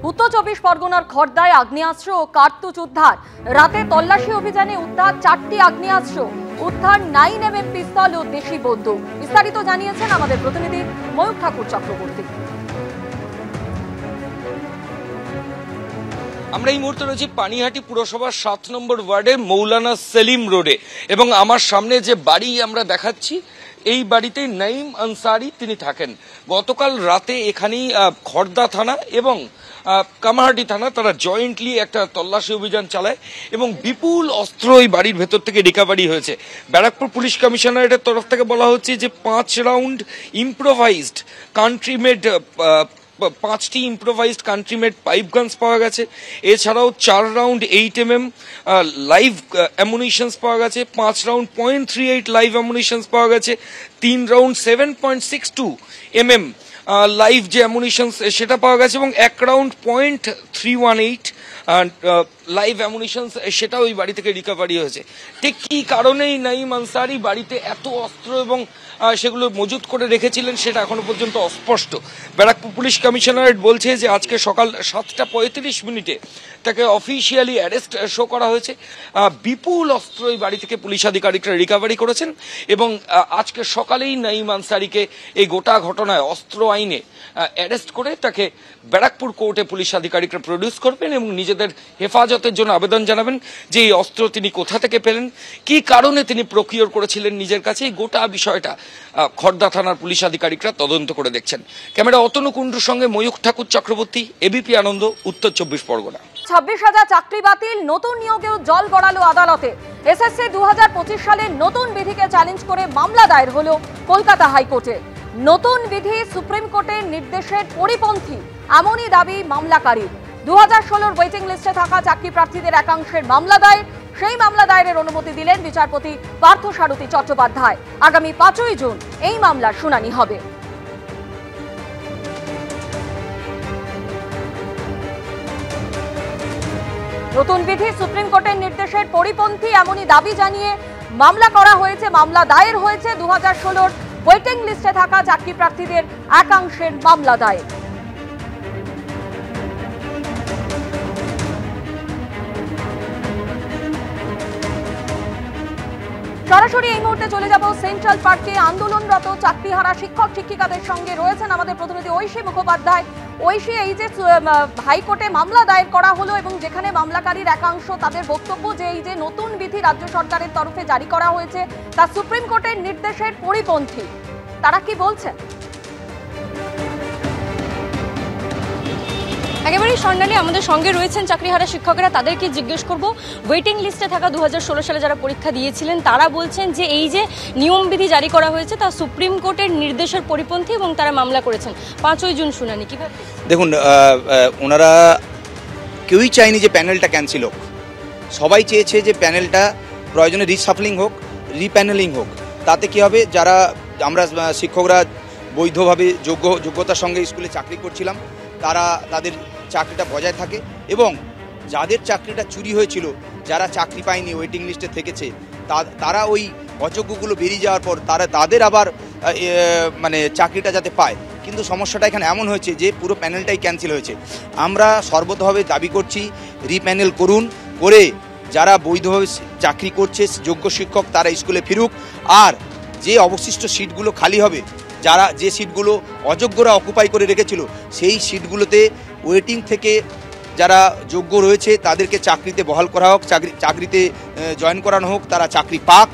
উত্তর 24 পরগনার খড়দায় আগ্নেয়াস্ত্র ও কার্তুজ উদ্ধার। রাতে তল্লাশি অভিযানে উদ্ধার 4টি আগ্নেয়াস্ত্র, উদ্ধার 9mm পিস্তল ও দেশি বন্দুক। বিস্তারিত জানিয়েছেন আমাদের প্রতিনিধি ময়ূখ ঠাকুর চক্রবর্তী। আমরা এই মুহূর্তে রয়েছি পানিহাটি পুরসভার 7 নম্বর ওয়ার্ডে মৌলানা সেলিম রোডে এবং আমার সামনে যে বাড়ি আমরা দেখাচ্ছি এই বাড়িতে নাইম আনসারি তিনি থাকেন। গতকাল রাতে এখানেই খড়দা থানা এবং কামারহাটি থানা তারা জয়েন্টলি একটা তল্লাশি অভিযান চালায় এবং বিপুল অস্ত্র এই বাড়ির ভেতর থেকে রিকভারি হয়েছে। ব্যারাকপুর পুলিশ কমিশনারেটের তরফ থেকে বলা হচ্ছে যে 5 রাউন্ড ইম্প্রোভাইজড কান্ট্রি মেড 5টি improvised country made pipe guns পাওয়া গেছে। এছাড়াও 4 রাউন্ড 8mm লাইভ অ্যামুনিশনস পাওয়া গেছে, 5 রাউন্ড .38 লাইভ অ্যামুনিশনস পাওয়া গেছে, 3 রাউন্ড 7.62mm লাইভ যে অ্যামুনিশনস সেটা পাওয়া গেছে এবং 1 রাউন্ড .318 লাইভ অ্যামুনিশনস সেটাও ওই বাড়ি থেকে রিকভারি হয়েছে। ঠিক কী কারণেই নাইম আনসারি বাড়িতে এত অস্ত্র এবং সেগুলো মজুত করে রেখেছিলেন সেটা এখনো পর্যন্ত অস্পষ্ট। ব্যারাকপুর পুলিশ কমিশনারেট বলছে যে আজকে সকাল 7:35 তাকে অফিসিয়ালি অ্যারেস্ট শো করা হয়েছে। বিপুল অস্ত্র এই বাড়ি থেকে পুলিশ আধিকারিকরা রিকভারি করেছেন এবং আজকে সকালেই নাইম আনসারিকে এই গোটা ঘটনায় অস্ত্র আইনে অ্যারেস্ট করে তাকে ব্যারাকপুর কোর্টে পুলিশ আধিকারিকরা প্রডিউস করবেন এবং নিজেদের হেফাজতের জন্য আবেদন জানাবেন যে এই অস্ত্র তিনি কোথা থেকে পেলেন, কি কারণে তিনি প্রকিওর করেছিলেন নিজের কাছে। এই গোটা বিষয়টা খড়দা থানার পুলিশ আধিকারিকরা তদন্ত করে দেখছেন। ক্যামেরা অতনু কুণ্ডুর সঙ্গে ময়ূখ ঠাকুর চক্রবর্তী, এবিপি আনন্দ, উত্তর 24 পরগনা। 26,000 চাকরি বাতিল, নতুন নিয়োগেও জল গড়ালো আদালতে। এসএসসি 2025 সালের নতুন বিধিকে চ্যালেঞ্জ করে মামলা দায়ের হলো কলকাতা হাইকোর্টে। নতুন বিধি সুপ্রিম কোর্টের নির্দেশের পরিপন্থী এমনই দাবি মামলাকারীর। 2016 ওয়েটিং লিস্টে থাকা চাকরি প্রার্থীদের একাংশের মামলা দায়ের। সেই মামলা দায়েরের অনুমতি দিলেন বিচারপতি পার্থসারথী চট্টোপাধ্যায়। আগামী 5ই জুন এই মামলার শুনানি হবে। নতুন বিধি সুপ্রিম কোর্টের নির্দেশের পরিপন্থী এমনই দাবি জানিয়ে মামলা করা হয়েছে, মামলা দায়ের হয়েছে। 2016 ওয়েটিং লিস্টে থাকা চাকরি প্রার্থীদের একাংশের মামলা দায়ের। সরাসরি এই মুহূর্তে চলে যাব সেন্ট্রাল পার্কে। আন্দোলনরত চাকরিহারা শিক্ষক শিক্ষিকাদের সঙ্গে রয়েছেন আমাদের প্রতিনিধি ঐশী মুখোপাধ্যায়। ঐশী, এই যে হাইকোর্টে মামলা দায়ের করা হলো এবং যেখানে মামলাকারীর একাংশ তাদের বক্তব্য যে এই যে নতুন বিধি রাজ্য সরকারের তরফে জারি করা হয়েছে তা সুপ্রিম কোর্টের নির্দেশের পরিপন্থী, তারা কি বলছেন? একেবারেই স্বর্ণালী, আমাদের সঙ্গে রয়েছেন চাকরিহারা শিক্ষকেরা, তাদেরকে জিজ্ঞেস করব ওয়েটিং লিস্টে থাকা 2016 সালে যারা পরীক্ষা দিয়েছিলেন তারা বলছেন যে এই যে নিয়মবিধি জারি করা হয়েছে তা সুপ্রিম কোর্টের নির্দেশের পরিপন্থী এবং তারা মামলা করেছেন। 5ই জুন শুনানি। কিভাবে দেখুন, ওনারা কেউই চায়নি যে প্যানেলটা ক্যান্সেল হোক। সবাই চেয়েছে যে প্যানেলটা প্রয়োজনে রিসাফলিং হোক, রিপ্যানেলিং হোক। তাতে কি হবে, যারা আমরা শিক্ষকরা বৈধভাবে যোগ্যতার সঙ্গে স্কুলে চাকরি করছিলাম তারা তাদের চাকরিটা বজায় থাকে এবং যাদের চাকরিটা চুরি হয়েছিল, যারা চাকরি পায়নি ওয়েটিং লিস্টে থেকেছে, তারা ওই অযোগ্যগুলো বেরিয়ে যাওয়ার পর তাদের আবার মানে চাকরিটা যাতে পায়। কিন্তু সমস্যাটা এখানে এমন হয়েছে যে পুরো প্যানেলটাই ক্যান্সেল হয়েছে। আমরা সর্বতভাবে দাবি করছি রিপ্যানেল করুন, করে যারা বৈধভাবে চাকরি করছে যোগ্য শিক্ষক তারা স্কুলে ফিরুক। আর যে অবশিষ্ট সিটগুলো খালি হবে, যারা যে সিটগুলো অযোগ্যরা অকুপাই করে রেখেছিল, সেই সিটগুলোতে ওয়েটিং থেকে যারা যোগ্য রয়েছে তাদেরকে চাকরিতে বহাল করা হোক, চাকরিতে জয়েন করানো হোক, তারা চাকরি পাক।